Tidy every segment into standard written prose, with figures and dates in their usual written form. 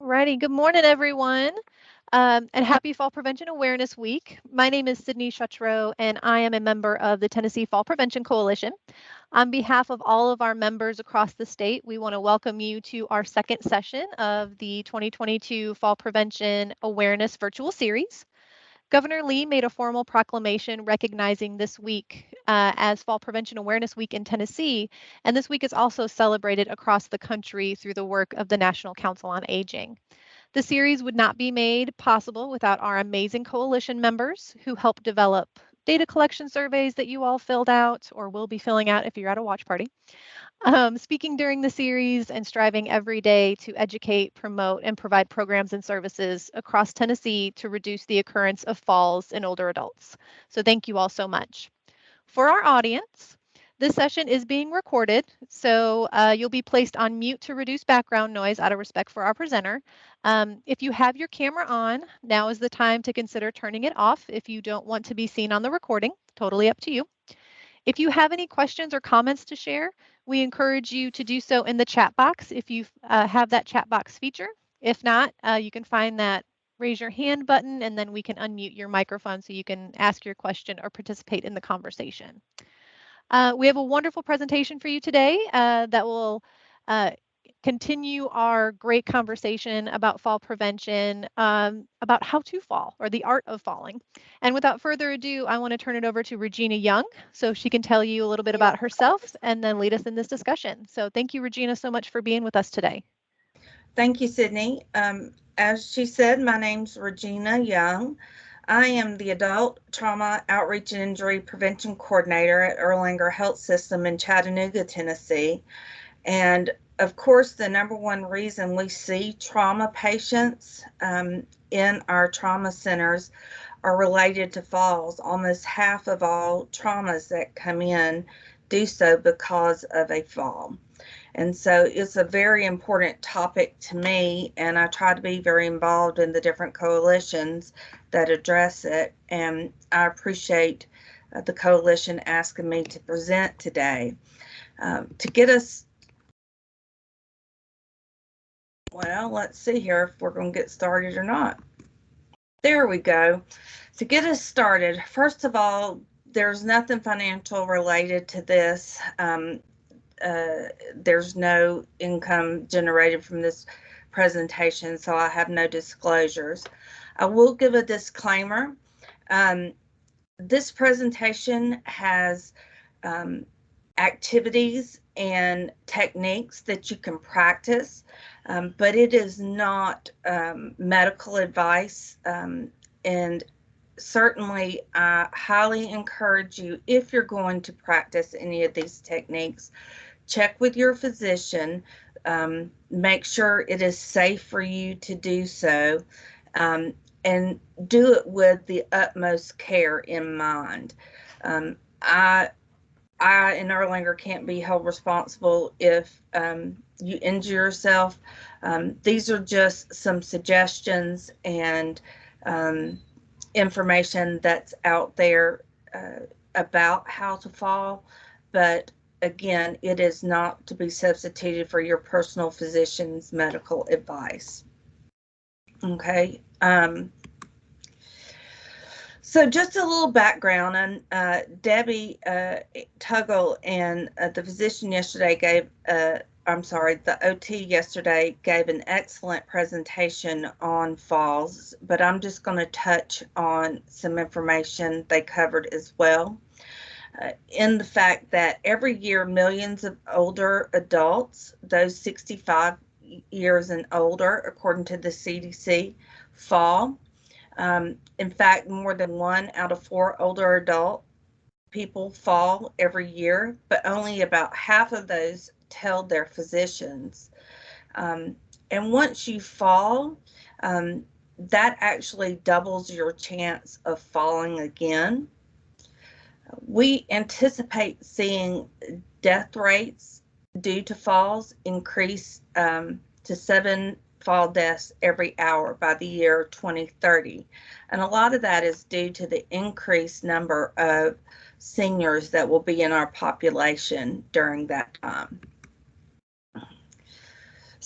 Righty. Good morning, everyone, and happy Fall Prevention Awareness Week. My name is Sydney Shuttro, and I am a member of the Tennessee Fall Prevention Coalition. On behalf of all of our members across the state, we want to welcome you to our second session of the 2022 Fall Prevention Awareness Virtual Series. Governor Lee made a formal proclamation recognizing this week as Fall Prevention Awareness Week in Tennessee, and this week is also celebrated across the country through the work of the National Council on Aging. The series would not be made possible without our amazing coalition members who helped develop data collection surveys that you all filled out or will be filling out if you're at a watch party, speaking during the series and striving every day to educate, promote, and provide programs and services across Tennessee to reduce the occurrence of falls in older adults. So thank you all so much. For our audience, this session is being recorded, so you'll be placed on mute to reduce background noise out of respect for our presenter. If you have your camera on, now is the time to consider turning it off if you don't want to be seen on the recording. Totally up to you. If you have any questions or comments to share, we encourage you to do so in the chat box if you have that chat box feature. If not, you can find that raise your hand button and then we can unmute your microphone so you can ask your question or participate in the conversation. We have a wonderful presentation for you today that will uh, continue our great conversation about fall prevention, about how to fall or the art of falling. And without further ado, I want to turn it over to Regena Young so she can tell you a little bit about herself and then lead us in this discussion. So thank you, Regena, so much for being with us today. Thank you, Sydney. As she said, my name's Regena Young. I am the Adult Trauma Outreach and Injury Prevention Coordinator at Erlanger Health System in Chattanooga, Tennessee. And of course, the number one reason we see trauma patients in our trauma centers are related to falls. Almost half of all traumas that come in do so because of a fall. And so it's a very important topic to me, and I try to be very involved in the different coalitions that address it. And I appreciate the coalition asking me to present today. To get us, well, let's see here if we're going to get started or not. There we go. To get us started, first of all, there's nothing financial related to this. There's no income generated from this presentation, so I have no disclosures. I will give a disclaimer. This presentation has activities and techniques that you can practice, but it is not medical advice. And certainly, I highly encourage you, if you're going to practice any of these techniques, check with your physician, make sure it is safe for you to do so, and do it with the utmost care in mind. I in Erlanger can't be held responsible if you injure yourself. These are just some suggestions and information that's out there about how to fall, but again, it is not to be substituted for your personal physician's medical advice. Okay. So just a little background on Debbie Tuggle, and the physician yesterday gave, the OT yesterday gave an excellent presentation on falls, but I'm just going to touch on some information they covered as well. In the fact that every year millions of older adults, those 65 years and older, according to the CDC, fall. In fact, more than 1 out of 4 older adult people fall every year, but only about half of those tell their physicians. And once you fall, that actually doubles your chance of falling again. We anticipate seeing death rates due to falls increase to 7 fall deaths every hour by the year 2030. And a lot of that is due to the increased number of seniors that will be in our population during that time.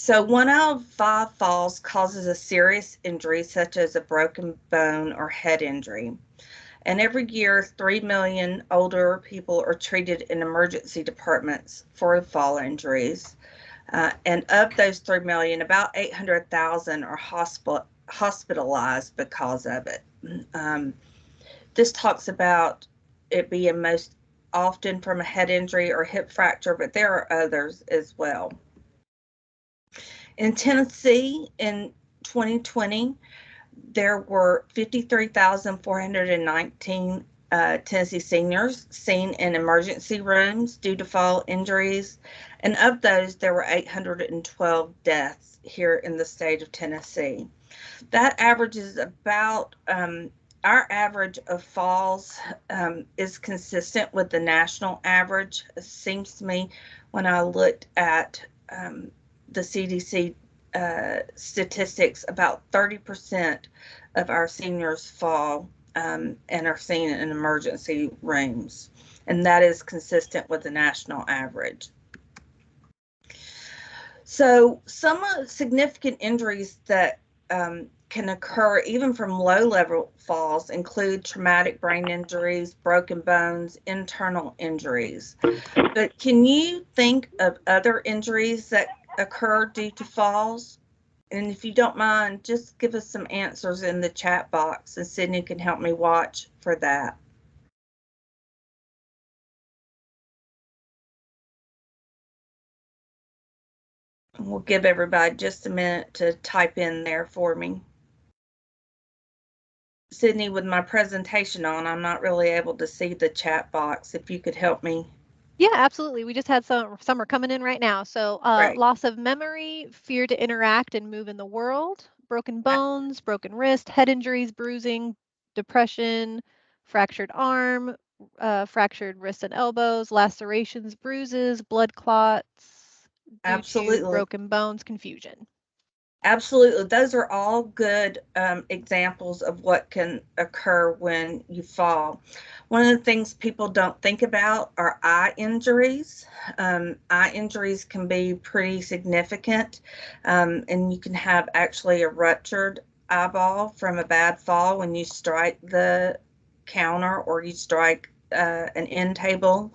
So 1 out of 5 falls causes a serious injury, such as a broken bone or head injury. And every year, 3 million older people are treated in emergency departments for fall injuries. And of those 3 million, about 800,000 are hospitalized because of it. This talks about it being most often from a head injury or hip fracture, but there are others as well. In Tennessee in 2020, there were 53,419 Tennessee seniors seen in emergency rooms due to fall injuries. And of those, there were 812 deaths here in the state of Tennessee. That averages about, our average of falls is consistent with the national average. It seems to me when I looked at the CDC statistics, about 30% of our seniors fall and are seen in emergency rooms, and that is consistent with the national average. So some significant injuries that can occur even from low-level falls include traumatic brain injuries, broken bones, internal injuries. But can you think of other injuries that occur due to falls? And if you don't mind, just give us some answers in the chat box, and Sydney can help me watch for that. We'll give everybody just a minute to type in there for me. Sydney, with my presentation on, I'm not really able to see the chat box. If you could help me. Yeah, absolutely. We just had some are coming in right now. So loss of memory, fear to interact and move in the world, broken bones, broken wrist, head injuries, bruising, depression, fractured arm, fractured wrist and elbows, lacerations, bruises, blood clots due to broken bones, confusion. Absolutely. Those are all good examples of what can occur when you fall. One of the things people don't think about are eye injuries. Eye injuries can be pretty significant, and you can have actually a ruptured eyeball from a bad fall when you strike the counter or you strike an end table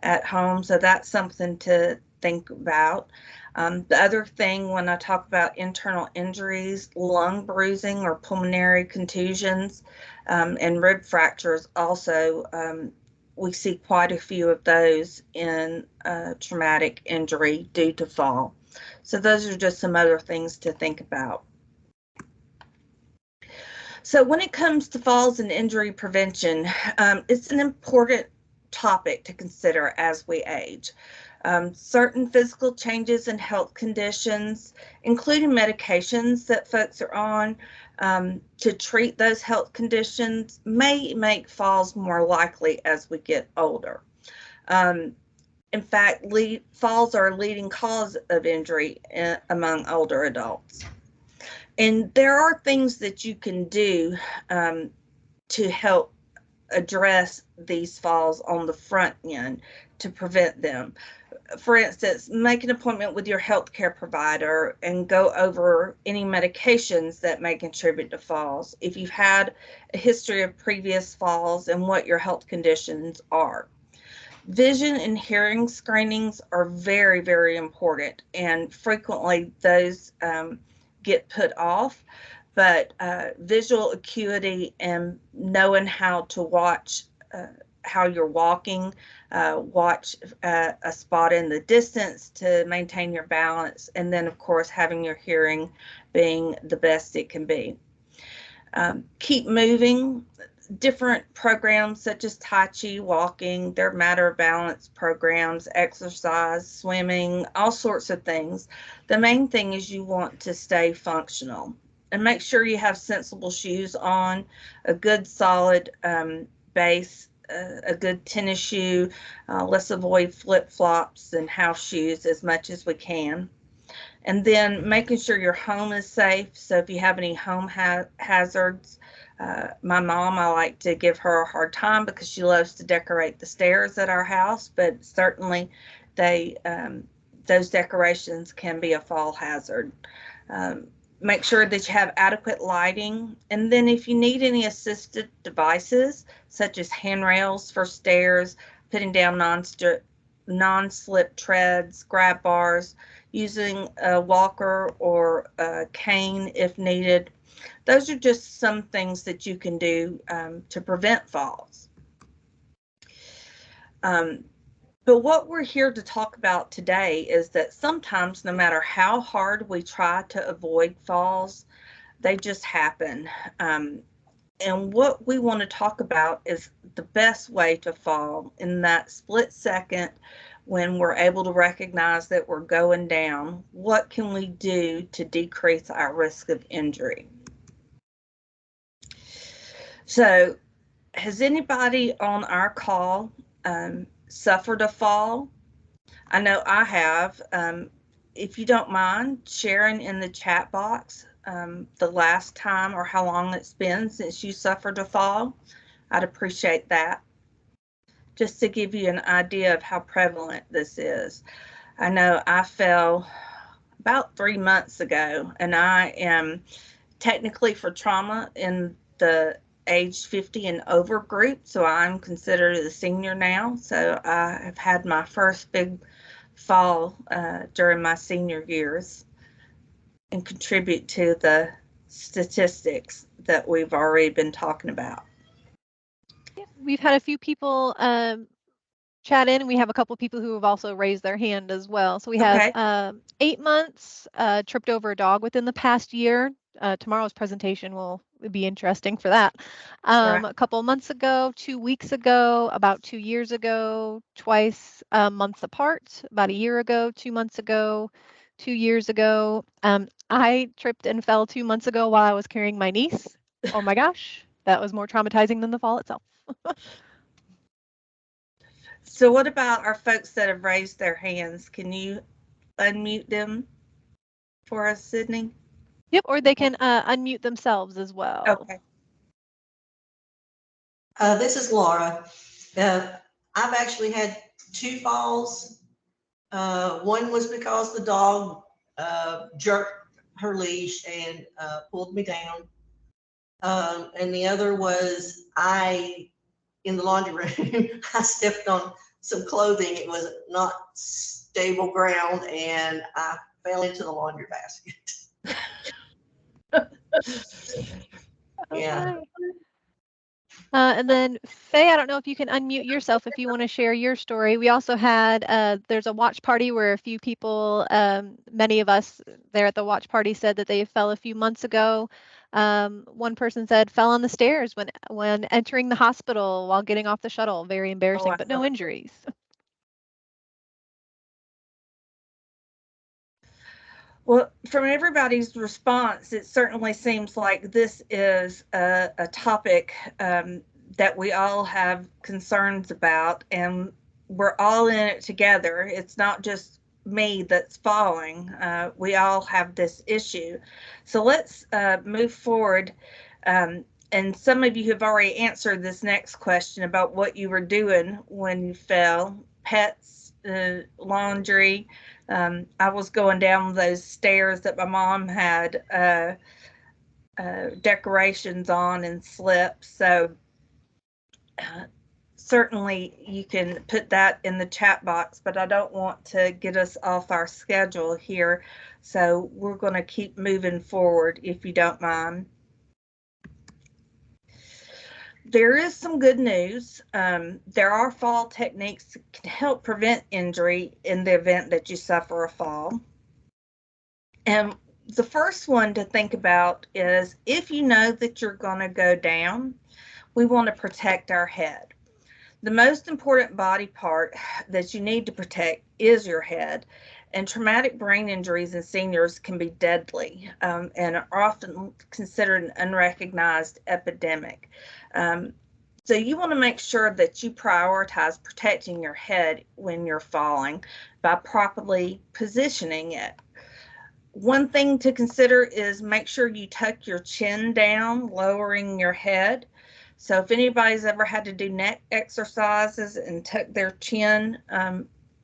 at home. So that's something to think about. The other thing when I talk about internal injuries, lung bruising or pulmonary contusions, and rib fractures also, we see quite a few of those in traumatic injury due to fall. So those are just some other things to think about. So when it comes to falls and injury prevention, it's an important topic to consider as we age. Certain physical changes in health conditions, including medications that folks are on to treat those health conditions, may make falls more likely as we get older. In fact, falls are a leading cause of injury among older adults. And there are things that you can do to help address these falls on the front end to prevent them. For instance, make an appointment with your healthcare provider and go over any medications that may contribute to falls. If you've had a history of previous falls and what your health conditions are. Vision and hearing screenings are very, very important, and frequently those get put off. But visual acuity and knowing how to watch how you're walking, watch a spot in the distance to maintain your balance, and then of course having your hearing being the best it can be. Keep moving. Different programs such as Tai Chi, walking, their matter of balance programs, exercise, swimming, all sorts of things. The main thing is you want to stay functional and make sure you have sensible shoes on, a good solid base, a good tennis shoe. Let's avoid flip-flops and house shoes as much as we can. And then making sure your home is safe. So if you have any home hazards, my mom, I like to give her a hard time because she loves to decorate the stairs at our house, but certainly they those decorations can be a fall hazard. Um, Make sure that you have adequate lighting. And then if you need any assisted devices, such as handrails for stairs, putting down non-slip treads, grab bars, using a walker or a cane if needed, those are just some things that you can do to prevent falls. But what we're here to talk about today is that sometimes, no matter how hard we try to avoid falls, they just happen. And what we want to talk about is the best way to fall in that split second when we're able to recognize that we're going down. What can we do to decrease our risk of injury? So, has anybody on our call suffered a fall? I know I have. If you don't mind sharing in the chat box the last time or how long it's been since you suffered a fall, I'd appreciate that. Just to give you an idea of how prevalent this is. I know I fell about 3 months ago, and I am technically for trauma in the age 50 and over group, so I'm considered a senior now. So I have had my first big fall during my senior years and contribute to the statistics that we've already been talking about. Yeah, we've had a few people chat in, and we have a couple people who have also raised their hand as well. So we have Okay. 8 months, tripped over a dog within the past year. Tomorrow's presentation will be interesting for that. Right. A couple of months ago, 2 weeks ago, about 2 years ago, twice months apart, about a year ago, 2 months ago, 2 years ago. I tripped and fell 2 months ago while I was carrying my niece. Oh my gosh, that was more traumatizing than the fall itself. So what about our folks that have raised their hands? Can you unmute them for us, Sydney? Yep, or they can unmute themselves as well. Okay. This is Laura. I've actually had 2 falls. One was because the dog jerked her leash and pulled me down. And the other was in the laundry room, I stepped on some clothing. It was not stable ground and I fell into the laundry basket. Yeah. And then Faye, I don't know if you can unmute yourself if you want to share your story. We also had, there's a watch party where a few people, many of us there at the watch party said that they fell a few months ago. One person said fell on the stairs when entering the hospital while getting off the shuttle. Very embarrassing, but no injuries. Well, from everybody's response, it certainly seems like this is a topic that we all have concerns about, and we're all in it together. It's not just me that's falling. We all have this issue. So let's move forward. And some of you have already answered this next question about what you were doing when you fell. Pets, laundry. I was going down those stairs that my mom had decorations on and slips. So certainly you can put that in the chat box, but I don't want to get us off our schedule here. So we're going to keep moving forward if you don't mind. There is some good news. There are fall techniques that can help prevent injury in the event that you suffer a fall. And the first one to think about is if you know that you're going to go down, we want to protect our head. The most important body part that you need to protect is your head. And traumatic brain injuries in seniors can be deadly and are often considered an unrecognized epidemic. So you want to make sure that you prioritize protecting your head when you're falling by properly positioning it. One thing to consider is make sure you tuck your chin down, lowering your head. So if anybody's ever had to do neck exercises and tuck their chin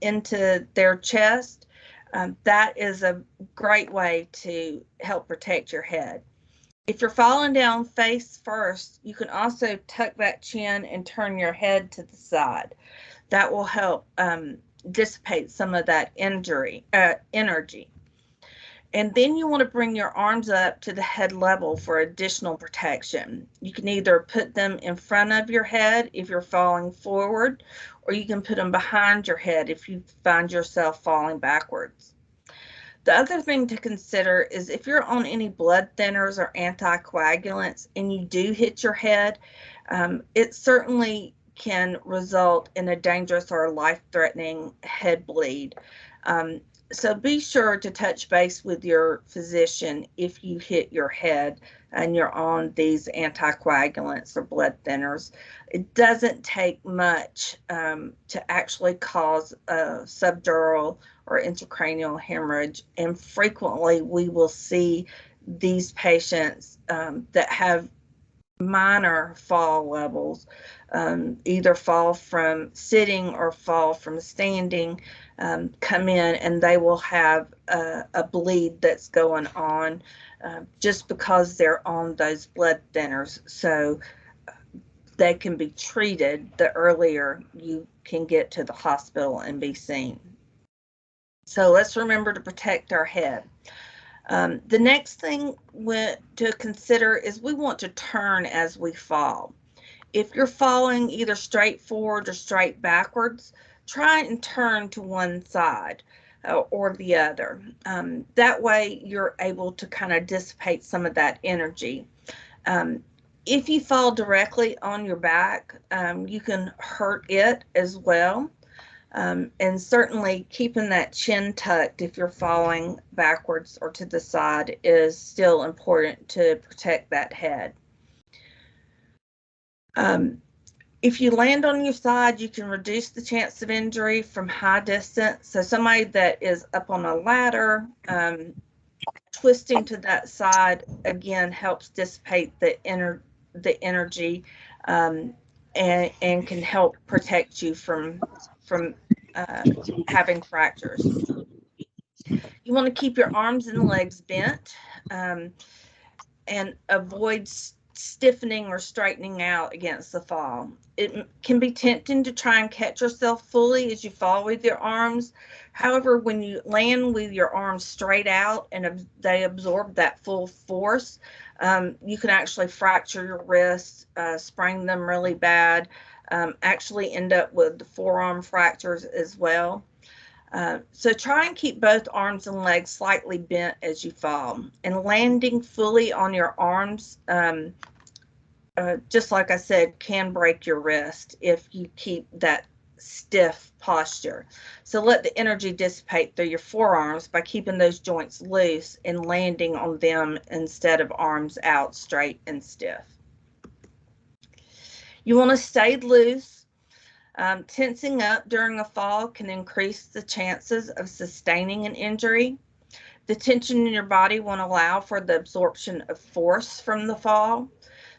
into their chest, That is a great way to help protect your head. If you're falling down face first, you can also tuck that chin and turn your head to the side. That will help dissipate some of that energy. And then you want to bring your arms up to the head level for additional protection. You can either put them in front of your head if you're falling forward, or you can put them behind your head if you find yourself falling backwards. The other thing to consider is if you're on any blood thinners or anticoagulants and you do hit your head, it certainly can result in a dangerous or life-threatening head bleed. So be sure to touch base with your physician if you hit your head and you're on these anticoagulants or blood thinners. It doesn't take much to actually cause a subdural or intracranial hemorrhage, and frequently we will see these patients that have minor fall levels, either fall from sitting or fall from standing, come in and they will have a bleed that's going on just because they're on those blood thinners. So they can be treated the earlier you can get to the hospital and be seen. So let's remember to protect our head. The next thing to consider is we want to turn as we fall. If you're falling either straight forward or straight backwards, try and turn to one side or the other. That way you're able to kind of dissipate some of that energy. If you fall directly on your back, you can hurt it as well. And certainly keeping that chin tucked if you're falling backwards or to the side is still important to protect that head. If you land on your side, you can reduce the chance of injury from high distance. So somebody that is up on a ladder, twisting to that side again helps dissipate the energy and can help protect you from having fractures. You want to keep your arms and legs bent and avoid stiffening or straightening out against the fall. It can be tempting to try and catch yourself fully as you fall with your arms. However, when you land with your arms straight out and they absorb that full force, you can actually fracture your wrists, sprain them really bad, actually end up with the forearm fractures as well. So try and keep both arms and legs slightly bent as you fall, and landing fully on your arms, just like I said, can break your wrist if you keep that stiff posture. So let the energy dissipate through your forearms by keeping those joints loose and landing on them instead of arms out straight and stiff. You want to stay loose. Tensing up during a fall can increase the chances of sustaining an injury. The tension in your body won't allow for the absorption of force from the fall.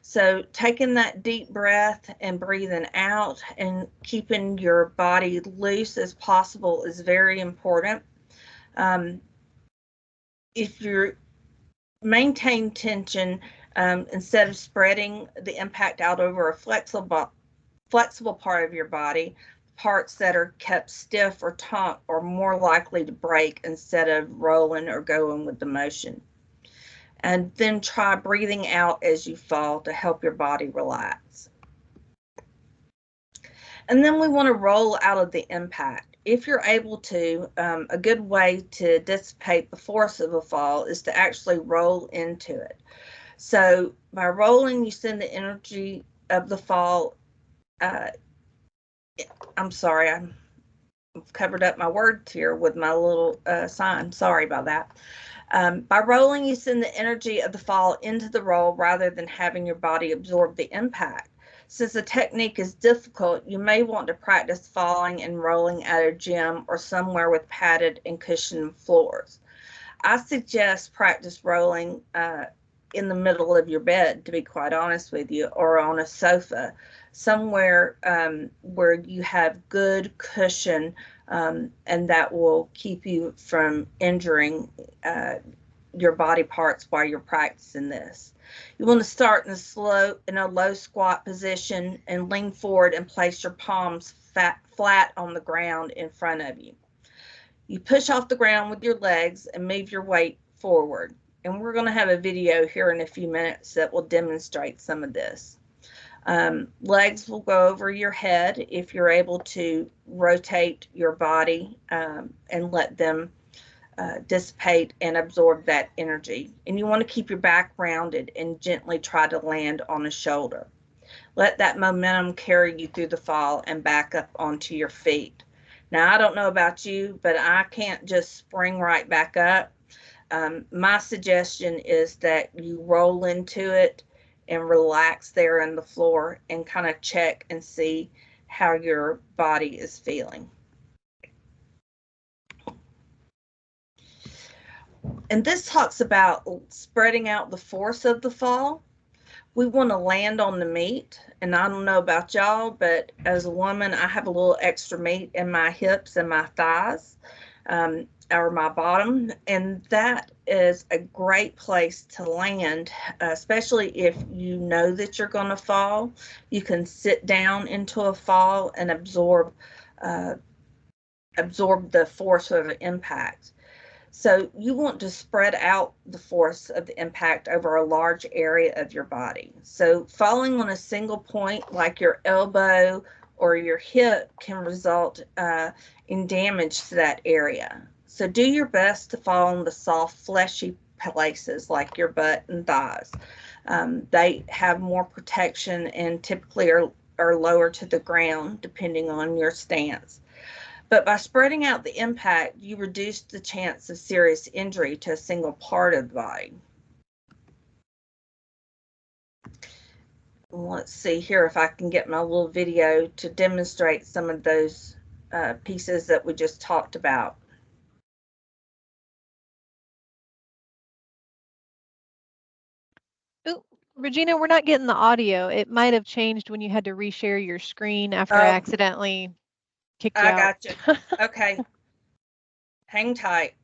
So taking that deep breath and breathing out and keeping your body loose as possible is very important. If you maintain tension, instead of spreading the impact out over a flexible part of your body, parts that are kept stiff or taut are more likely to break instead of rolling or going with the motion. And then try breathing out as you fall to help your body relax. And then we want to roll out of the impact. If you're able to, a good way to dissipate the force of a fall is to actually roll into it. So by rolling, you send the energy of the fall. I'm sorry, I've covered up my words here with my little sign. Sorry about that. By rolling, you send the energy of the fall into the roll rather than having your body absorb the impact. Since the technique is difficult, you may want to practice falling and rolling at a gym or somewhere with padded and cushioned floors. I suggest practice rolling in the middle of your bed, to be quite honest with you, or on a sofa, somewhere where you have good cushion and that will keep you from injuring your body parts while you're practicing this. You want to start in a low squat position and lean forward and place your palms flat on the ground in front of you. You push off the ground with your legs and move your weight forward. And we're going to have a video here in a few minutes that will demonstrate some of this. Legs will go over your head if you're able to rotate your body and let them dissipate and absorb that energy. And you want to keep your back rounded and gently try to land on a shoulder. Let that momentum carry you through the fall and back up onto your feet. Now, I don't know about you, but I can't just spring right back up. My suggestion is that you roll into it and relax there on the floor and kind of check and see how your body is feeling. And this talks about spreading out the force of the fall. We want to land on the meat. And I don't know about y'all, but as a woman, I have a little extra meat in my hips and my thighs, or my bottom. And that is a great place to land, especially if you know that you're going to fall. You can sit down into a fall and absorb the force of the impact. So you want to spread out the force of the impact over a large area of your body. So falling on a single point like your elbow or your hip can result in damage to that area. So do your best to fall on the soft, fleshy places like your butt and thighs. They have more protection and typically are lower to the ground depending on your stance. But by spreading out the impact, you reduce the chance of serious injury to a single part of the body. Let's see here if I can get my little video to demonstrate some of those pieces that we just talked about. Ooh, Regina, we're not getting the audio. It might have changed when you had to reshare your screen after I accidentally kicked you out. I got you. Okay. Hang tight.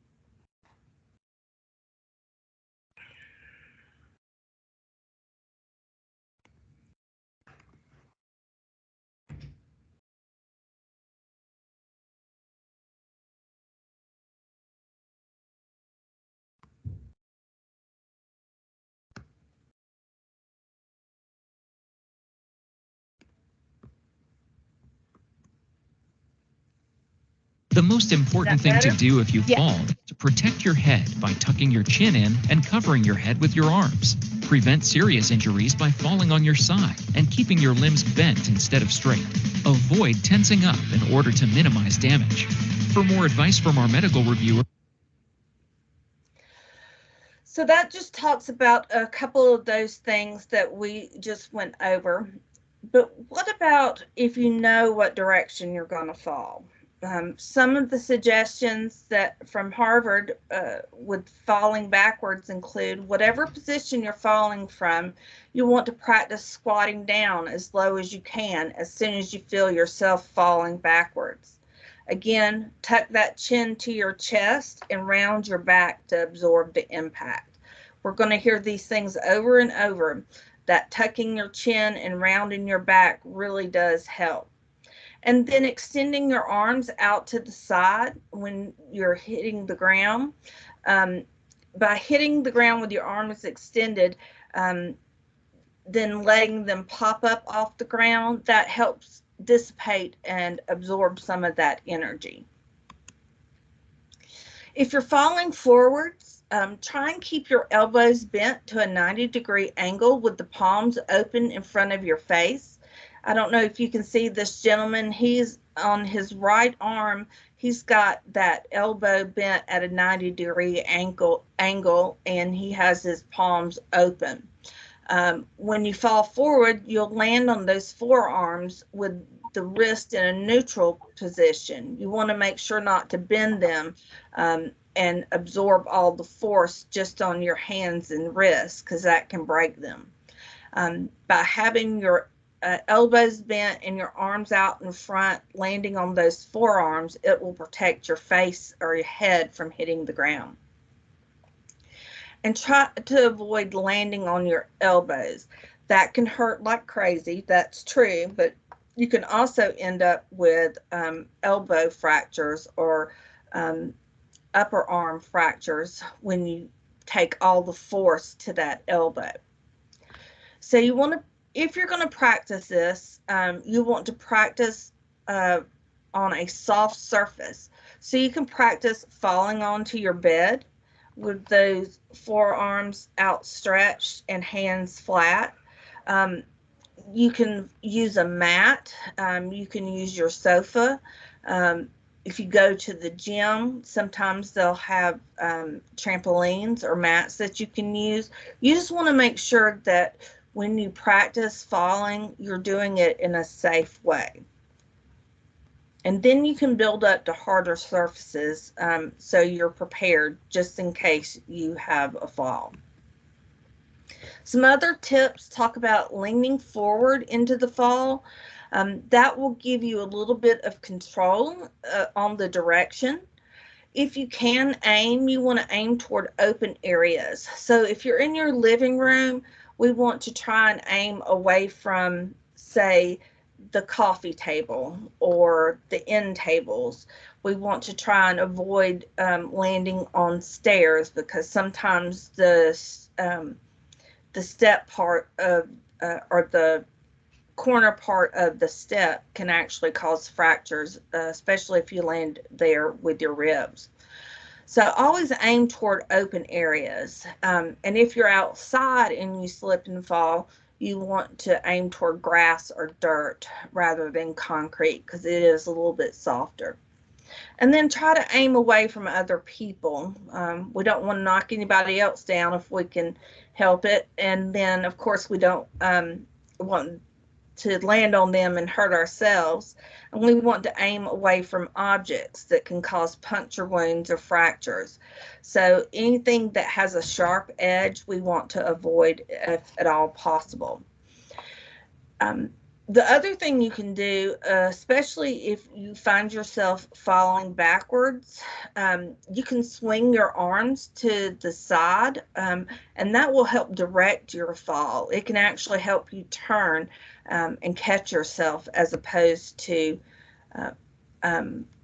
The most important thing to do if you fall is to protect your head by tucking your chin in and covering your head with your arms. Prevent serious injuries by falling on your side and keeping your limbs bent instead of straight. Avoid tensing up in order to minimize damage. For more advice from our medical reviewer. So that just talks about a couple of those things that we just went over. But what about if you know what direction you're going to fall? Some of the suggestions that from Harvard with falling backwards include whatever position you're falling from, you want to practice squatting down as low as you can as soon as you feel yourself falling backwards. Again, tuck that chin to your chest and round your back to absorb the impact. We're going to hear these things over and over. That tucking your chin and rounding your back really does help. And then extending your arms out to the side when you're hitting the ground. By hitting the ground with your arms extended, then letting them pop up off the ground, that helps dissipate and absorb some of that energy. If you're falling forwards, try and keep your elbows bent to a 90-degree angle with the palms open in front of your face. I don't know if you can see this gentleman. He's on his right arm. He's got that elbow bent at a 90-degree angle, and he has his palms open. When you fall forward, you'll land on those forearms with the wrist in a neutral position. You want to make sure not to bend them and absorb all the force just on your hands and wrists, because that can break them. By having your elbows bent and your arms out in front, landing on those forearms, it will protect your face or your head from hitting the ground. And try to avoid landing on your elbows. That can hurt like crazy, that's true, but you can also end up with elbow fractures or upper arm fractures when you take all the force to that elbow. So you want to, if you're going to practice this, you want to practice on a soft surface. So you can practice falling onto your bed with those forearms outstretched and hands flat. You can use a mat. You can use your sofa. If you go to the gym, sometimes they'll have trampolines or mats that you can use. You just want to make sure that when you practice falling, you're doing it in a safe way. And then you can build up to harder surfaces so you're prepared just in case you have a fall. Some other tips talk about leaning forward into the fall. That will give you a little bit of control on the direction. If you can aim, you want to aim toward open areas. So if you're in your living room, we want to try and aim away from, say, the coffee table or the end tables. We want to try and avoid landing on stairs, because sometimes the step part of or the corner part of the step can actually cause fractures, especially if you land there with your ribs. So always aim toward open areas. And if you're outside and you slip and fall, you want to aim toward grass or dirt rather than concrete, because it is a little bit softer. And then try to aim away from other people. We don't want to knock anybody else down if we can help it. And then, of course, we don't want to land on them and hurt ourselves. And we want to aim away from objects that can cause puncture wounds or fractures. So anything that has a sharp edge, we want to avoid if at all possible. The other thing you can do, especially if you find yourself falling backwards, you can swing your arms to the side, and that will help direct your fall. It can actually help you turn and catch yourself, as opposed to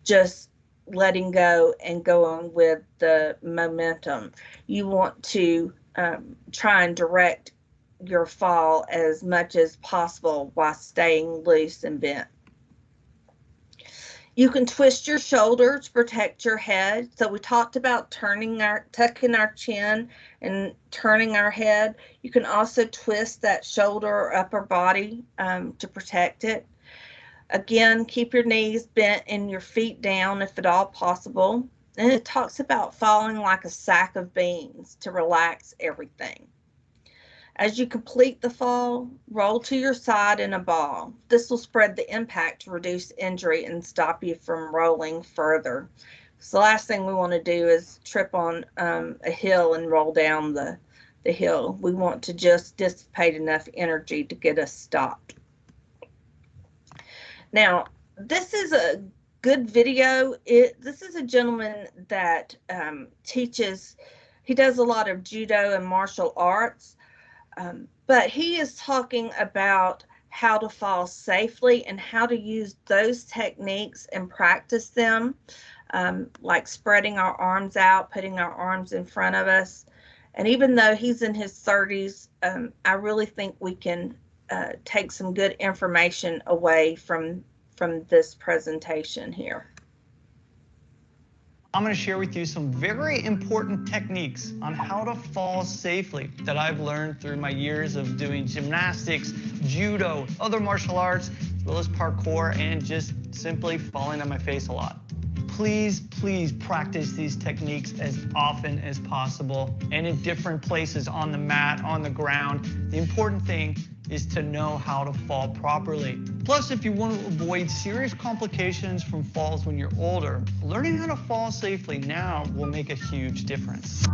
just letting go and go on with the momentum. You want to try and direct your fall as much as possible while staying loose and bent. You can twist your shoulder to protect your head. So we talked about tucking our chin and turning our head. You can also twist that shoulder or upper body to protect it. Again, keep your knees bent and your feet down if at all possible. And it talks about falling like a sack of beans to relax everything. As you complete the fall, roll to your side in a ball. This will spread the impact to reduce injury and stop you from rolling further. So the last thing we want to do is trip on a hill and roll down the hill. We want to just dissipate enough energy to get us stopped. Now, this is a good video. This is a gentleman that teaches, he does a lot of judo and martial arts. But he is talking about how to fall safely and how to use those techniques and practice them, like spreading our arms out, putting our arms in front of us. And even though he's in his 30s, I really think we can take some good information away from this presentation here. I'm going to share with you some very important techniques on how to fall safely that I've learned through my years of doing gymnastics, judo, other martial arts, as well as parkour, and just simply falling on my face a lot. Please, please practice these techniques as often as possible and in different places, on the mat, on the ground. The important thing is to know how to fall properly. Plus, if you want to avoid serious complications from falls when you're older, learning how to fall safely now will make a huge difference.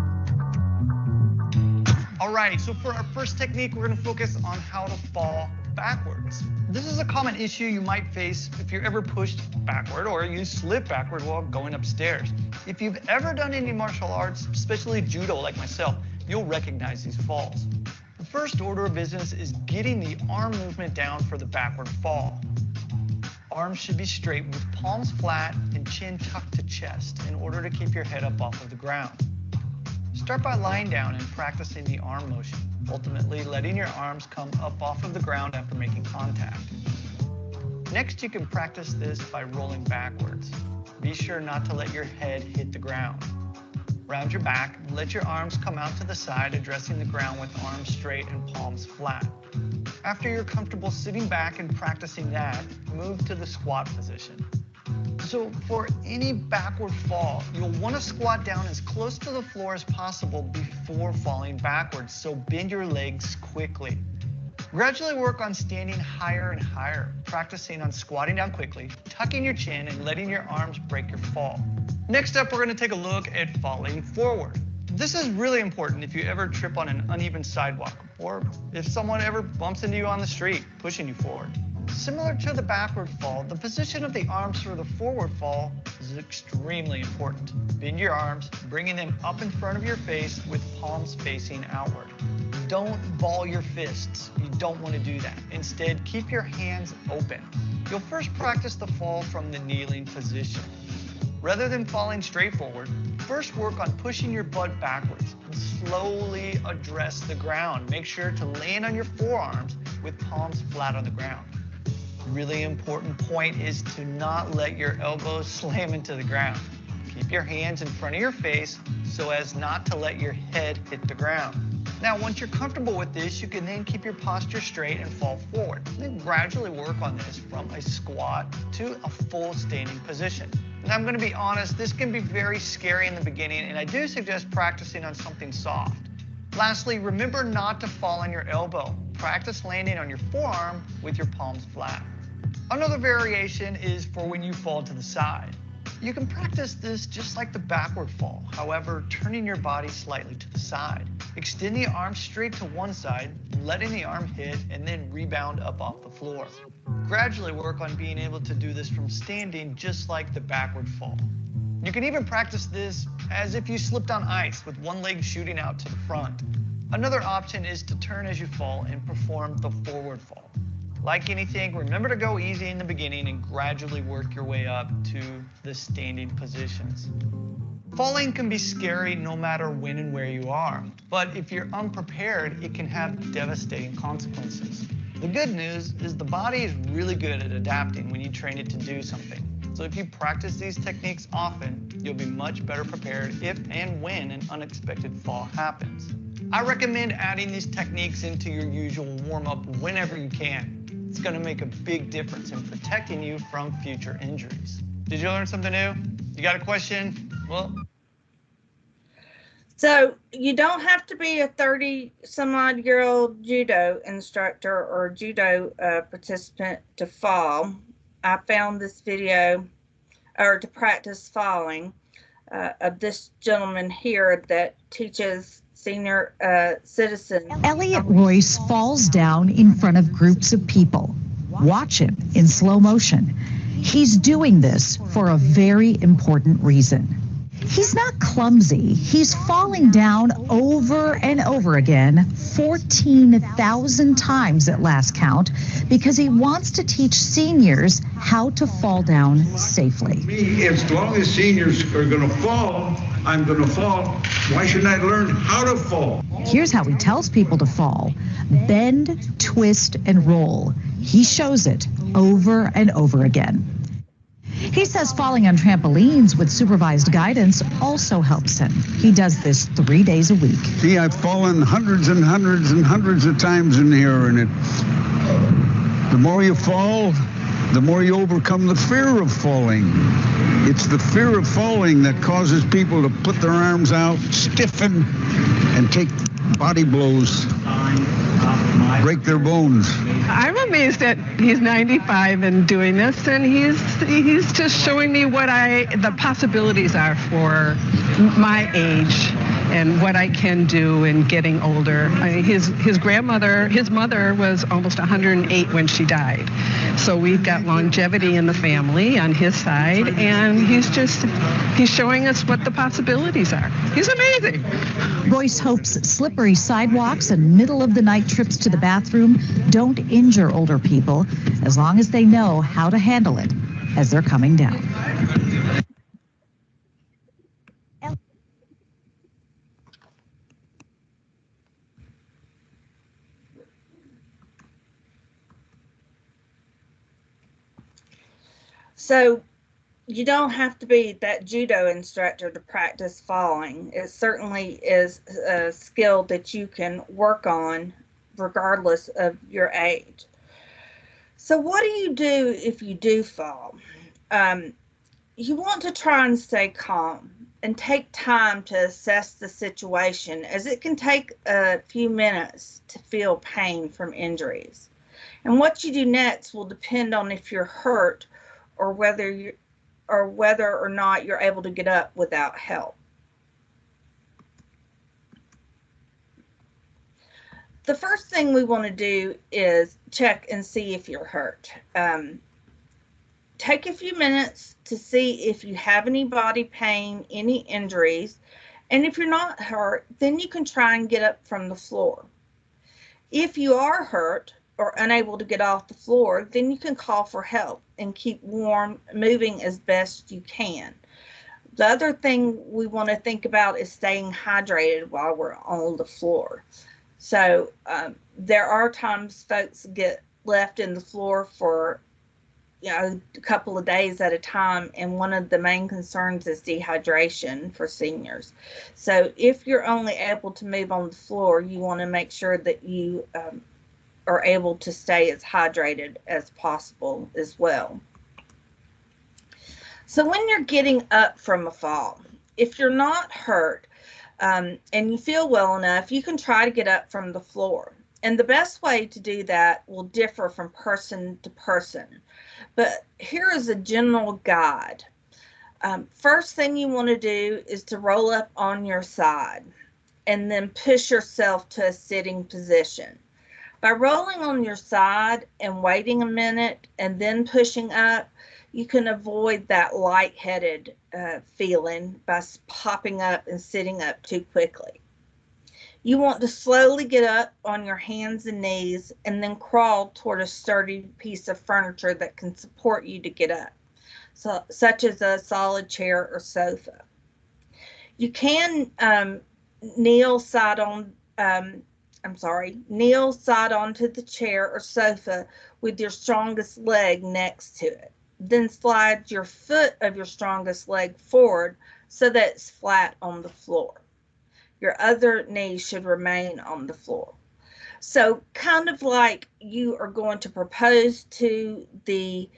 All right, so for our first technique, we're going to focus on how to fall backwards. This is a common issue you might face if you're ever pushed backward or you slip backward while going upstairs. If you've ever done any martial arts, especially judo like myself, you'll recognize these falls. The first order of business is getting the arm movement down for the backward fall. Arms should be straight with palms flat and chin tucked to chest in order to keep your head up off of the ground. Start by lying down and practicing the arm motion, ultimately letting your arms come up off of the ground after making contact. Next, you can practice this by rolling backwards. Be sure not to let your head hit the ground. Round your back, let your arms come out to the side, addressing the ground with arms straight and palms flat. After you're comfortable sitting back and practicing that, move to the squat position. So for any backward fall, you'll want to squat down as close to the floor as possible before falling backwards, so bend your legs quickly. Gradually work on standing higher and higher, practicing on squatting down quickly, tucking your chin, and letting your arms break your fall. Next up, we're going to take a look at falling forward. This is really important if you ever trip on an uneven sidewalk, or if someone ever bumps into you on the street, pushing you forward. Similar to the backward fall, the position of the arms for the forward fall is extremely important. Bend your arms, bringing them up in front of your face with palms facing outward. Don't ball your fists. You don't want to do that. Instead, keep your hands open. You'll first practice the fall from the kneeling position. Rather than falling straight forward, first work on pushing your butt backwards and slowly address the ground. Make sure to land on your forearms with palms flat on the ground. Really important point is to not let your elbows slam into the ground. Keep your hands in front of your face so as not to let your head hit the ground. Now, once you're comfortable with this, you can then keep your posture straight and fall forward. Then gradually work on this from a squat to a full standing position. And I'm going to be honest, this can be very scary in the beginning, and I do suggest practicing on something soft. Lastly, remember not to fall on your elbow. Practice landing on your forearm with your palms flat. Another variation is for when you fall to the side. You can practice this just like the backward fall, however, turning your body slightly to the side. Extend the arm straight to one side, letting the arm hit, and then rebound up off the floor. Gradually work on being able to do this from standing just like the backward fall. You can even practice this as if you slipped on ice with one leg shooting out to the front. Another option is to turn as you fall and perform the forward fall. Like anything, remember to go easy in the beginning and gradually work your way up to the standing positions. Falling can be scary no matter when and where you are, but if you're unprepared, it can have devastating consequences. The good news is the body is really good at adapting when you train it to do something. So if you practice these techniques often, you'll be much better prepared if and when an unexpected fall happens. I recommend adding these techniques into your usual warm-up whenever you can. It's going to make a big difference in protecting you from future injuries. Did you learn something new? You got a question? Well, so you don't have to be a 30-some-odd-year-old judo instructor or judo participant to fall. I found this video, or to practice falling, of this gentleman here that teaches senior citizens. Elliot Royce falls down in front of groups of people. Watch him in slow motion. He's doing this for a very important reason. He's not clumsy. He's falling down over and over again, 14,000 times at last count, because he wants to teach seniors how to fall down safely. As long as seniors are going to fall, I'm going to fall. Why shouldn't I learn how to fall? Here's how he tells people to fall. Bend, twist, and roll. He shows it over and over again. He says falling on trampolines with supervised guidance also helps him. He does this 3 days a week. See, I've fallen hundreds and hundreds and hundreds of times in here, and the more you fall, the more you overcome the fear of falling. It's the fear of falling that causes people to put their arms out, stiffen, and take body blows, break their bones. I'm amazed that he's 95 and doing this, and he's just showing me what the possibilities are for my age. and what I can do in getting older. I mean, his mother was almost 108 when she died. So we've got longevity in the family on his side, and he's showing us what the possibilities are. He's amazing. Royce hopes slippery sidewalks and middle-of-the-night trips to the bathroom don't injure older people, as long as they know how to handle it as they're coming down. So you don't have to be that judo instructor to practice falling. It certainly is a skill that you can work on regardless of your age. So what do you do if you do fall? You want to try and stay calm and take time to assess the situation, as it can take a few minutes to feel pain from injuries. And what you do next will depend on if you're hurt or whether or not you're able to get up without help. The first thing we want to do is check and see if you're hurt. Take a few minutes to see if you have any body pain, any injuries, and if you're not hurt, then you can try and get up from the floor. If you are hurt or unable to get off the floor, then you can call for help and keep warm, moving as best you can. The other thing we want to think about is staying hydrated while we're on the floor. So there are times folks get left in the floor for a couple of days at a time, and one of the main concerns is dehydration for seniors. So if you're only able to move on the floor, you want to make sure that you are able to stay as hydrated as possible as well. So when you're getting up from a fall, if you're not hurt and you feel well enough, you can try to get up from the floor. And the best way to do that will differ from person to person. But here is a general guide. First thing you want to do is to roll up on your side and then push yourself to a sitting position. By rolling on your side and waiting a minute and then pushing up, you can avoid that lightheaded feeling by popping up and sitting up too quickly. You want to slowly get up on your hands and knees and then crawl toward a sturdy piece of furniture that can support you to get up, such as a solid chair or sofa. You can kneel side onto the chair or sofa with your strongest leg next to it. Then slide your foot of your strongest leg forward so that it's flat on the floor. Your other knee should remain on the floor. So kind of like you are going to propose to the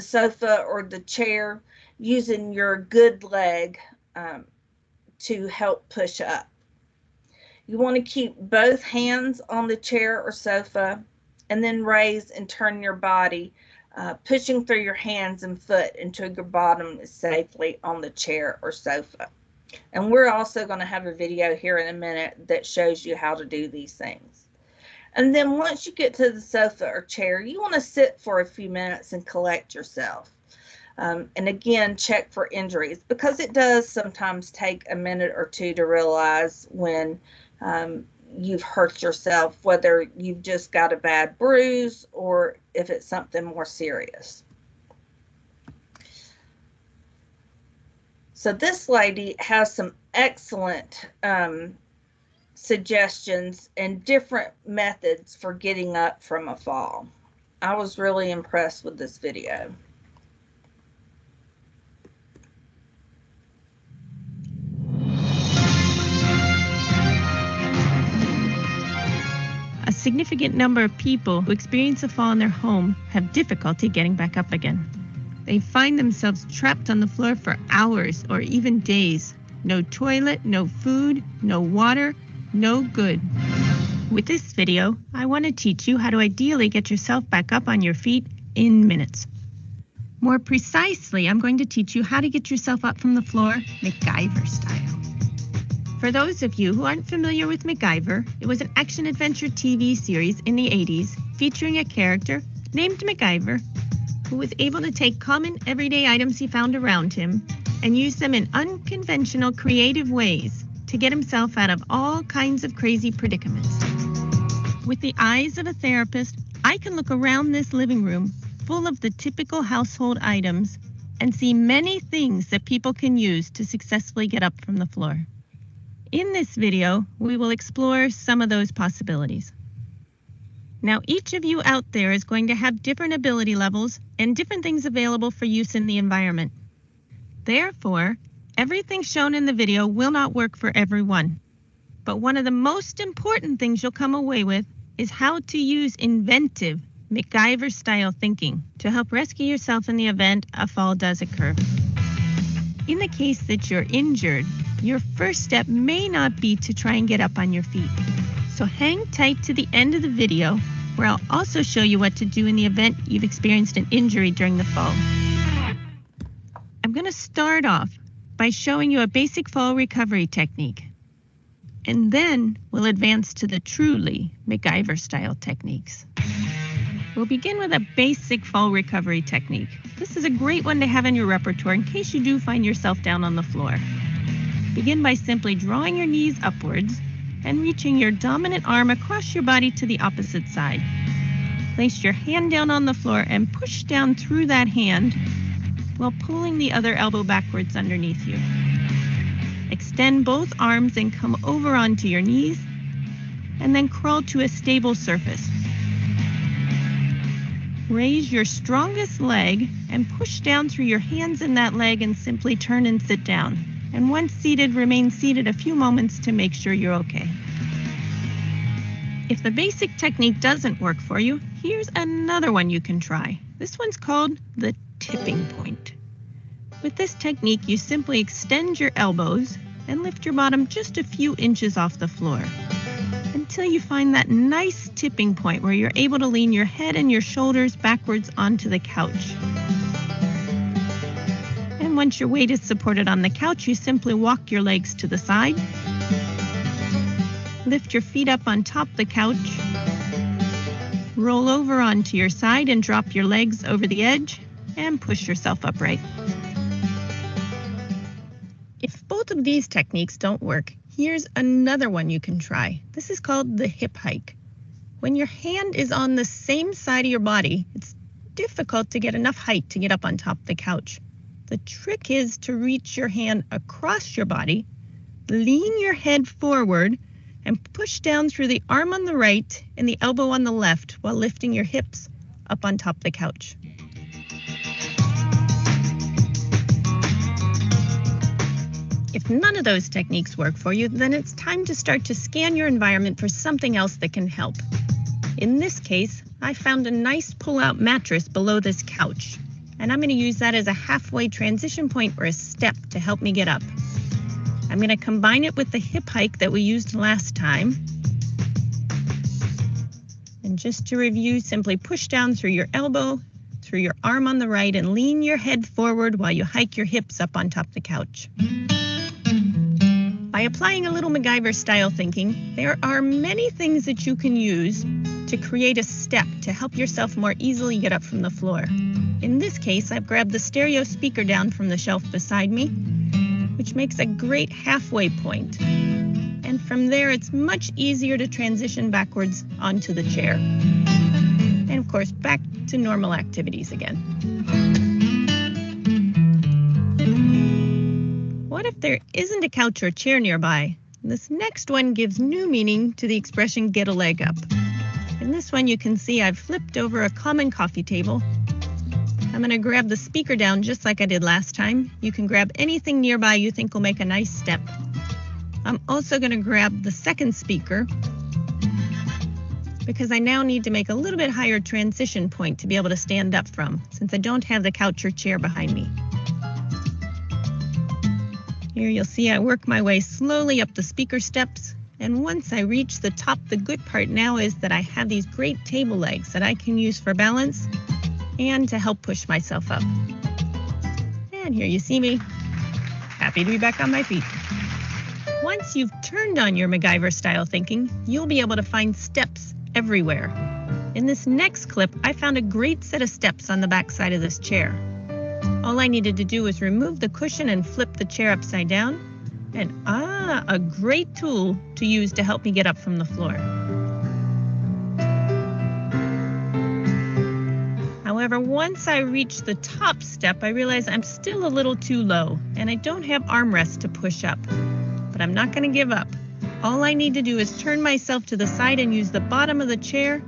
sofa or the chair, using your good leg to help push up. You want to keep both hands on the chair or sofa and then raise and turn your body, pushing through your hands and foot until your bottom is safely on the chair or sofa. And we're also going to have a video here in a minute that shows you how to do these things. And then once you get to the sofa or chair, you want to sit for a few minutes and collect yourself. And again, check for injuries, because it does sometimes take a minute or two to realize when you've hurt yourself, whether you've just got a bad bruise or if it's something more serious. So this lady has some excellent suggestions and different methods for getting up from a fall. I was really impressed with this video. A significant number of people who experience a fall in their home have difficulty getting back up again. They find themselves trapped on the floor for hours or even days. No toilet, no food, no water, no good. With this video, I want to teach you how to ideally get yourself back up on your feet in minutes. More precisely, I'm going to teach you how to get yourself up from the floor MacGyver style. For those of you who aren't familiar with MacGyver, it was an action-adventure TV series in the 80s featuring a character named MacGyver who was able to take common everyday items he found around him and use them in unconventional, creative ways to get himself out of all kinds of crazy predicaments. With the eyes of a therapist, I can look around this living room full of the typical household items and see many things that people can use to successfully get up from the floor. In this video, we will explore some of those possibilities. Now, each of you out there is going to have different ability levels and different things available for use in the environment. Therefore, everything shown in the video will not work for everyone. But one of the most important things you'll come away with is how to use inventive MacGyver-style thinking to help rescue yourself in the event a fall does occur. In the case that you're injured, your first step may not be to try and get up on your feet. So hang tight to the end of the video, where I'll also show you what to do in the event you've experienced an injury during the fall. I'm going to start off by showing you a basic fall recovery technique, and then we'll advance to the truly MacGyver-style techniques. We'll begin with a basic fall recovery technique. This is a great one to have in your repertoire in case you do find yourself down on the floor. Begin by simply drawing your knees upwards and reaching your dominant arm across your body to the opposite side. Place your hand down on the floor and push down through that hand while pulling the other elbow backwards underneath you. Extend both arms and come over onto your knees, and then crawl to a stable surface. Raise your strongest leg and push down through your hands in that leg and simply turn and sit down. And once seated, remain seated a few moments to make sure you're okay. If the basic technique doesn't work for you, here's another one you can try. This one's called the tipping point. With this technique, you simply extend your elbows and lift your bottom just a few inches off the floor until you find that nice tipping point where you're able to lean your head and your shoulders backwards onto the couch. And once your weight is supported on the couch, you simply walk your legs to the side, lift your feet up on top of the couch, roll over onto your side and drop your legs over the edge, and push yourself upright. If both of these techniques don't work, here's another one you can try. This is called the hip hike. When your hand is on the same side of your body, it's difficult to get enough height to get up on top of the couch. The trick is to reach your hand across your body, lean your head forward, and push down through the arm on the right and the elbow on the left while lifting your hips up on top of the couch. If none of those techniques work for you, then it's time to start to scan your environment for something else that can help. In this case, I found a nice pull-out mattress below this couch, and I'm going to use that as a halfway transition point or a step to help me get up. I'm going to combine it with the hip hike that we used last time. And just to review, simply push down through your elbow, through your arm on the right, and lean your head forward while you hike your hips up on top of the couch. By applying a little MacGyver-style thinking, there are many things that you can use to create a step to help yourself more easily get up from the floor. In this case, I've grabbed the stereo speaker down from the shelf beside me, which makes a great halfway point. And from there, it's much easier to transition backwards onto the chair. And of course, back to normal activities again. What if there isn't a couch or chair nearby? This next one gives new meaning to the expression get a leg up. In this one, you can see I've flipped over a common coffee table. I'm going to grab the speaker down just like I did last time. You can grab anything nearby you think will make a nice step. I'm also going to grab the second speaker because I now need to make a little bit higher transition point to be able to stand up from, since I don't have the couch or chair behind me. Here you'll see I work my way slowly up the speaker steps, and once I reach the top, the good part now is that I have these great table legs that I can use for balance and to help push myself up. And here you see me, happy to be back on my feet. Once you've turned on your MacGyver-style thinking, you'll be able to find steps everywhere. In this next clip, I found a great set of steps on the back side of this chair. All I needed to do was remove the cushion and flip the chair upside down, and a great tool to use to help me get up from the floor. However, once I reach the top step, I realize I'm still a little too low, and I don't have armrests to push up. But I'm not going to give up. All I need to do is turn myself to the side and use the bottom of the chair,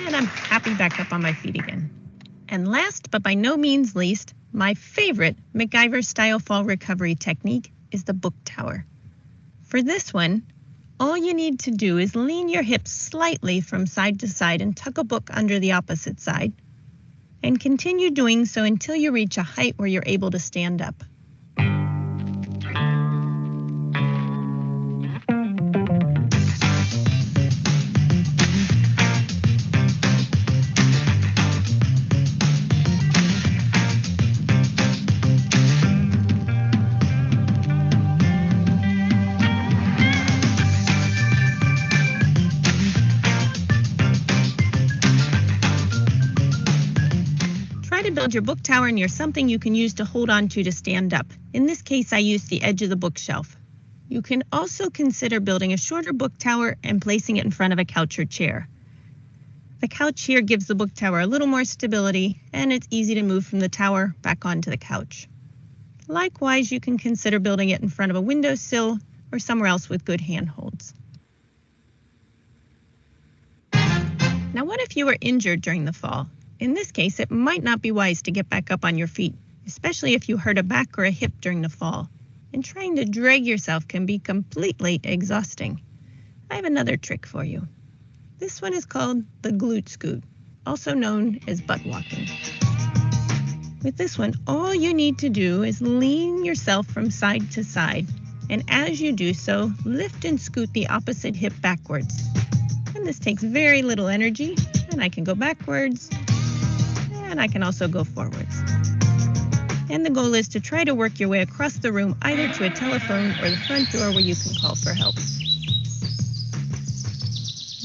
and I'm happy back up on my feet again. And last, but by no means least, my favorite MacGyver-style fall recovery technique is the book tower. For this one, all you need to do is lean your hips slightly from side to side and tuck a book under the opposite side, and continue doing so until you reach a height where you're able to stand up. Try to build your book tower near something you can use to hold on to stand up. In this case, I used the edge of the bookshelf. You can also consider building a shorter book tower and placing it in front of a couch or chair. The couch here gives the book tower a little more stability, and it's easy to move from the tower back onto the couch. Likewise, you can consider building it in front of a windowsill or somewhere else with good handholds. Now, what if you were injured during the fall? In this case, it might not be wise to get back up on your feet, especially if you hurt a back or a hip during the fall. And trying to drag yourself can be completely exhausting. I have another trick for you. This one is called the glute scoot, also known as butt walking. With this one, all you need to do is lean yourself from side to side, and as you do so, lift and scoot the opposite hip backwards. And this takes very little energy, and I can go backwards, and I can also go forwards. And the goal is to try to work your way across the room, either to a telephone or the front door where you can call for help.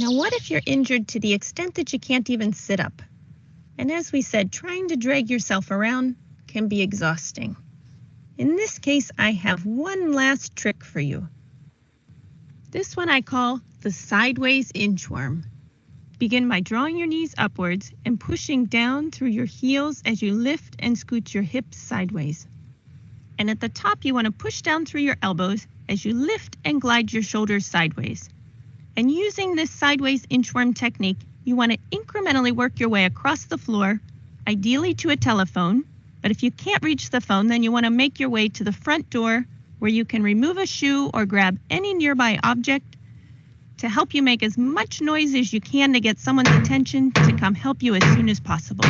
Now, what if you're injured to the extent that you can't even sit up? And as we said, trying to drag yourself around can be exhausting. In this case, I have one last trick for you. This one I call the sideways inchworm. Begin by drawing your knees upwards and pushing down through your heels as you lift and scoot your hips sideways. And at the top, you want to push down through your elbows as you lift and glide your shoulders sideways. And using this sideways inchworm technique, you want to incrementally work your way across the floor, ideally to a telephone. But if you can't reach the phone, then you want to make your way to the front door where you can remove a shoe or grab any nearby object to help you make as much noise as you can to get someone's attention to come help you as soon as possible.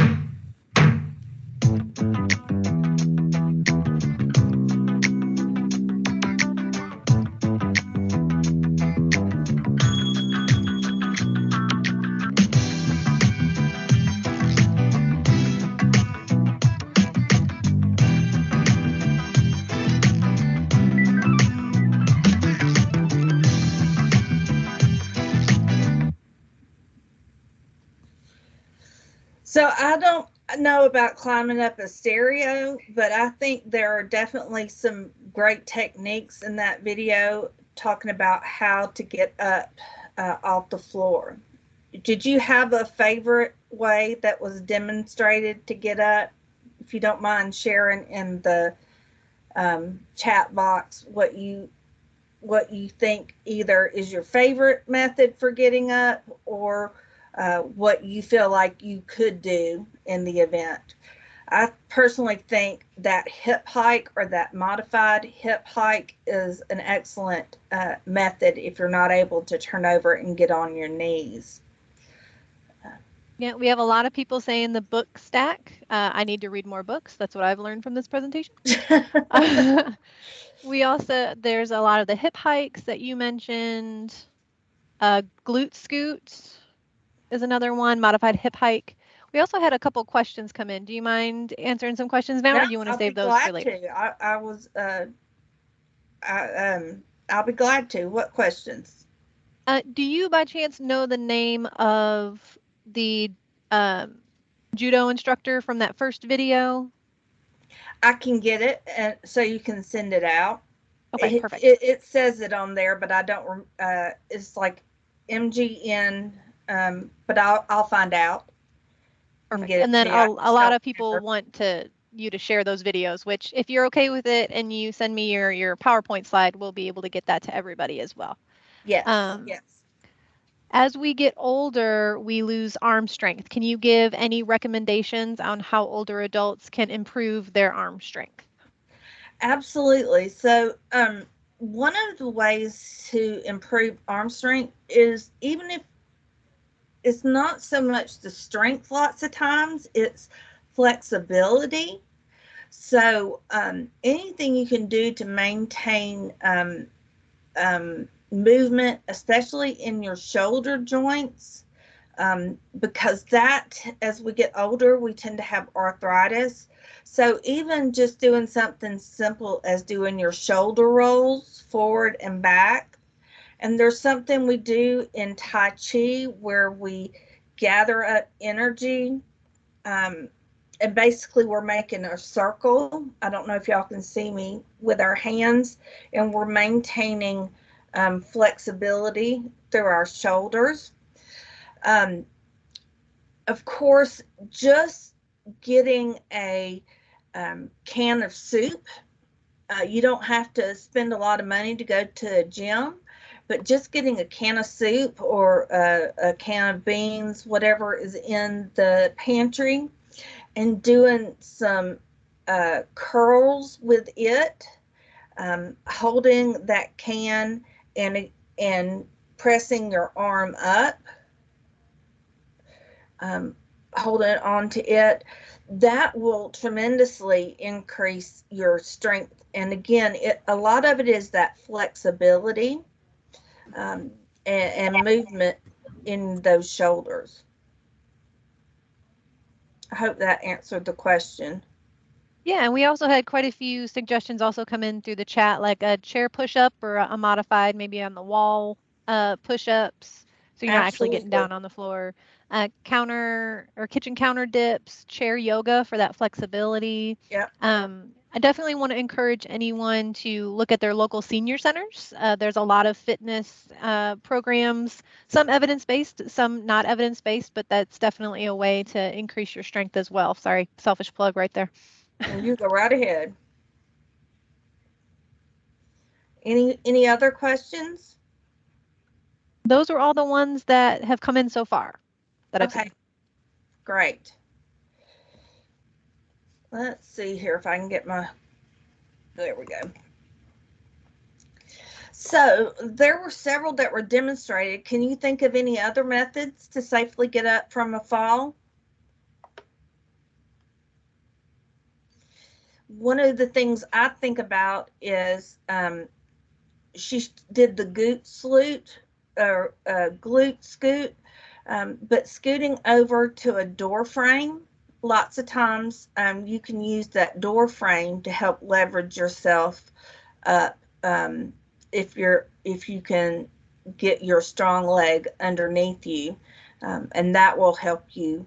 So I don't know about climbing up a stereo, but I think there are definitely some great techniques in that video talking about how to get up off the floor. Did you have a favorite way that was demonstrated to get up? If you don't mind sharing in the chat box what you think either is your favorite method for getting up or what you feel like you could do in the event. I personally think that hip hike or that modified hip hike is an excellent method if you're not able to turn over and get on your knees. Yeah, we have a lot of people saying the book stack. I need to read more books. That's what I've learned from this presentation. There's a lot of the hip hikes that you mentioned. Glute scoot is another one, modified hip hike. We also had a couple questions come in. Do you mind answering some questions now, No, or do you want to I'll save be those for glad later? to. I'll be glad to. What questions? Do you by chance know the name of the judo instructor from that first video? I can get it, and so you can send it out. Okay, perfect. It says it on there, but I don't. It's like MGN, but I'll find out. Perfect. Get it And then to you. a lot of people want you to share those videos, which if you're okay with it and you send me your PowerPoint slide, we'll be able to get that to everybody as well. Yes. Yes. As we get older, we lose arm strength. Can you give any recommendations on how older adults can improve their arm strength? Absolutely. So, one of the ways to improve arm strength is, even if it's not so much the strength, lots of times it's flexibility. So, anything you can do to maintain movement, especially in your shoulder joints, because that, as we get older, we tend to have arthritis. So even just doing something simple as doing your shoulder rolls forward and back. And there's something we do in Tai Chi where we gather up energy. And basically we're making a circle. I don't know if y'all can see me, with our hands, and we're maintaining flexibility through our shoulders. Of course, just getting a can of soup. You don't have to spend a lot of money to go to a gym, but just getting a can of soup or a can of beans, whatever is in the pantry, and doing some curls with it, holding that can and pressing your arm up, holding on to it, that will tremendously increase your strength. And again, a lot of it is that flexibility and movement in those shoulders. I hope that answered the question. Yeah, and we also had quite a few suggestions also come in through the chat, like a chair push-up or a modified, maybe on the wall push-ups, so you're not actually getting down on the floor. Counter or kitchen counter dips, chair yoga for that flexibility. Yeah. I definitely want to encourage anyone to look at their local senior centers. There's a lot of fitness programs, some evidence-based, some not evidence-based, but that's definitely a way to increase your strength as well. Sorry, selfish plug right there. You go right ahead. Any other questions? Those are all the ones that have come in so far that I've seen. Great. Let's see here if I can get my, there we go. So there were several that were demonstrated. Can you think of any other methods to safely get up from a fall? One of the things I think about is she did the glute scoot, but scooting over to a door frame. Lots of times you can use that door frame to help leverage yourself up, if you can get your strong leg underneath you, and that will help you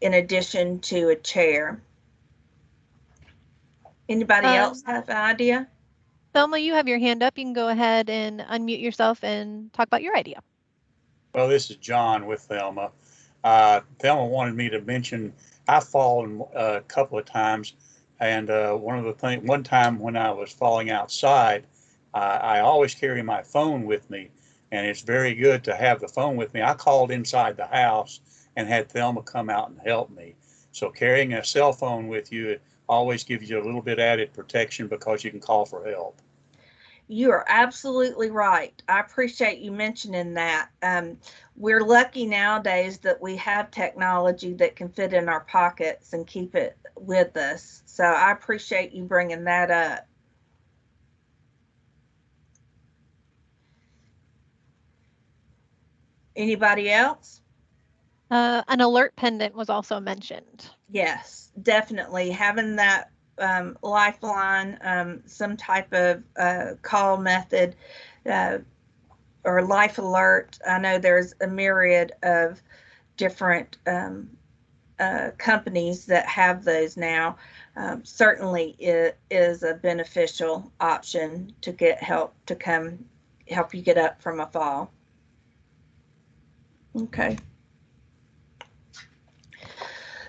in addition to a chair. Anybody else have an idea? Thelma, you have your hand up. You can go ahead and unmute yourself and talk about your idea. Well, this is John with Thelma. Thelma wanted me to mention I've fallen a couple of times, and one time when I was falling outside, I always carry my phone with me, and it's very good to have the phone with me. I called inside the house and had Thelma come out and help me. So carrying a cell phone with you, it always gives you a little bit added protection because you can call for help. You are absolutely right. I appreciate you mentioning that. We're lucky nowadays that we have technology that can fit in our pockets and keep it with us. So I appreciate you bringing that up. Anybody else? An alert pendant was also mentioned. Yes, definitely. Having that lifeline, some type of call method, or life alert. I know there's a myriad of different companies that have those now. Certainly it is a beneficial option to get help to come help you get up from a fall. Okay.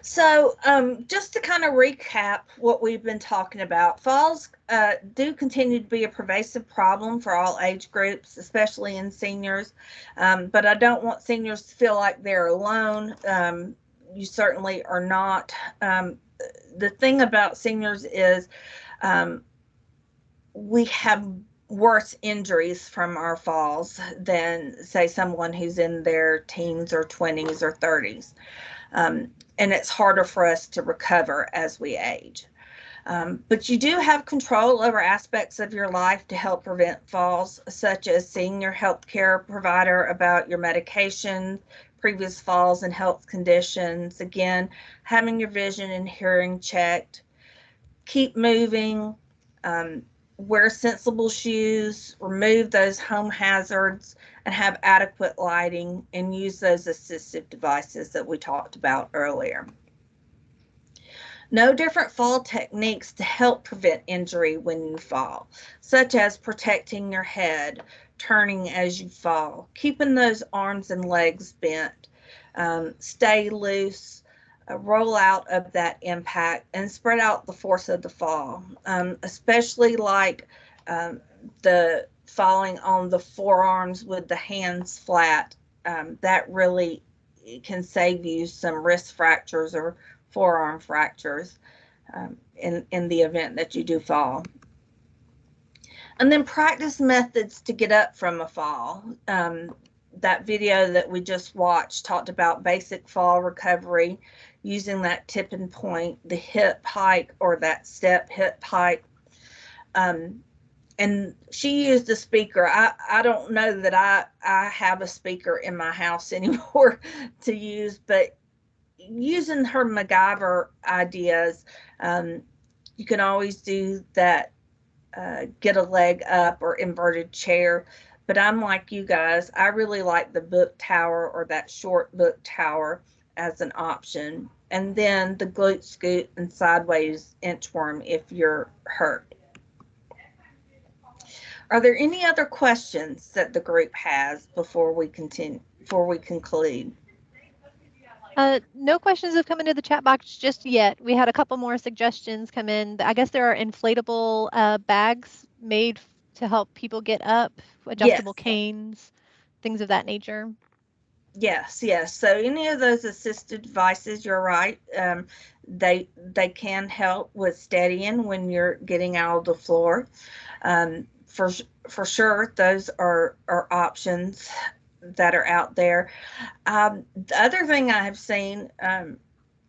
So just to kind of recap what we've been talking about, falls do continue to be a pervasive problem for all age groups, especially in seniors. But I don't want seniors to feel like they're alone. You certainly are not. The thing about seniors is we have worse injuries from our falls than, say, someone who's in their teens or 20s or 30s. And it's harder for us to recover as we age. But you do have control over aspects of your life to help prevent falls, such as seeing your healthcare provider about your medication, previous falls and health conditions. Again, having your vision and hearing checked. Keep moving. Wear sensible shoes. Remove those home hazards and have adequate lighting, and use those assistive devices that we talked about earlier. Know different fall techniques to help prevent injury when you fall, such as protecting your head, turning as you fall, keeping those arms and legs bent, stay loose, roll out of that impact, and spread out the force of the fall, especially like the falling on the forearms with the hands flat. That really can save you some wrist fractures or forearm fractures in the event that you do fall. And then practice methods to get up from a fall. That video that we just watched talked about basic fall recovery, using that tipping point, the hip hike, or that step hip hike. And she used a speaker. I don't know that I have a speaker in my house anymore to use, but using her MacGyver ideas, you can always do that, get a leg up or inverted chair. But I'm like you guys, I really like the book tower or that short book tower as an option. And then the glute scoot and sideways inchworm if you're hurt. Are there any other questions that the group has before we conclude? No questions have come into the chat box just yet. We had a couple more suggestions come in. I guess there are inflatable bags made to help people get up, adjustable canes, things of that nature. Yes. So any of those assisted devices, you're right. They can help with steadying when you're getting out of the floor. For sure, those are options that are out there. The other thing I have seen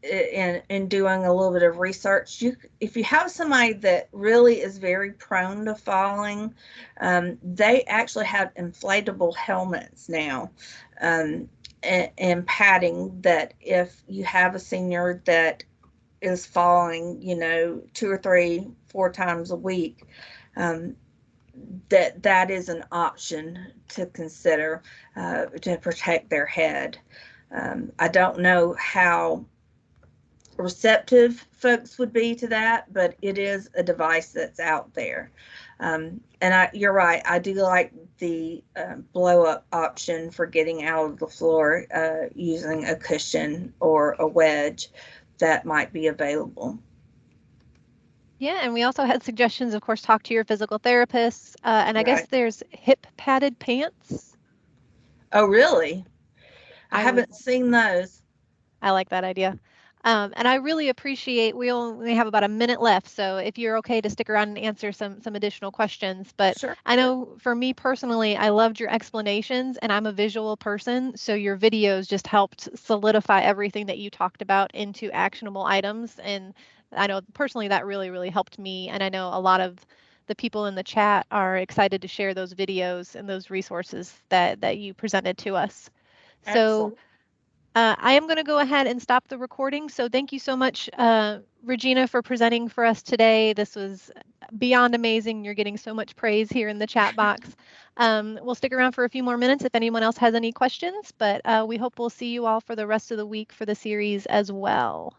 in doing a little bit of research, if you have somebody that really is very prone to falling, they actually have inflatable helmets now, and padding, that if you have a senior that is falling, 2 or 3, 4 times a week, that is an option to consider to protect their head. I don't know how receptive folks would be to that, but it is a device that's out there. And you're right, I do like the blow up option for getting out of the floor using a cushion or a wedge that might be available. Yeah, and we also had suggestions, of course, talk to your physical therapist. And I guess there's hip padded pants. Oh, really? I haven't seen those. I like that idea. And I really appreciate, we only have about a minute left, so if you're okay to stick around and answer some additional questions. But sure. I know for me personally, I loved your explanations, and I'm a visual person, so your videos just helped solidify everything that you talked about into actionable items. And I know personally that really, really helped me, and I know a lot of the people in the chat are excited to share those videos and those resources that you presented to us. So. I am going to go ahead and stop the recording. So thank you so much, Regena, for presenting for us today. This was beyond amazing. You're getting so much praise here in the chat box. We'll stick around for a few more minutes if anyone else has any questions, but we hope we'll see you all for the rest of the week for the series as well.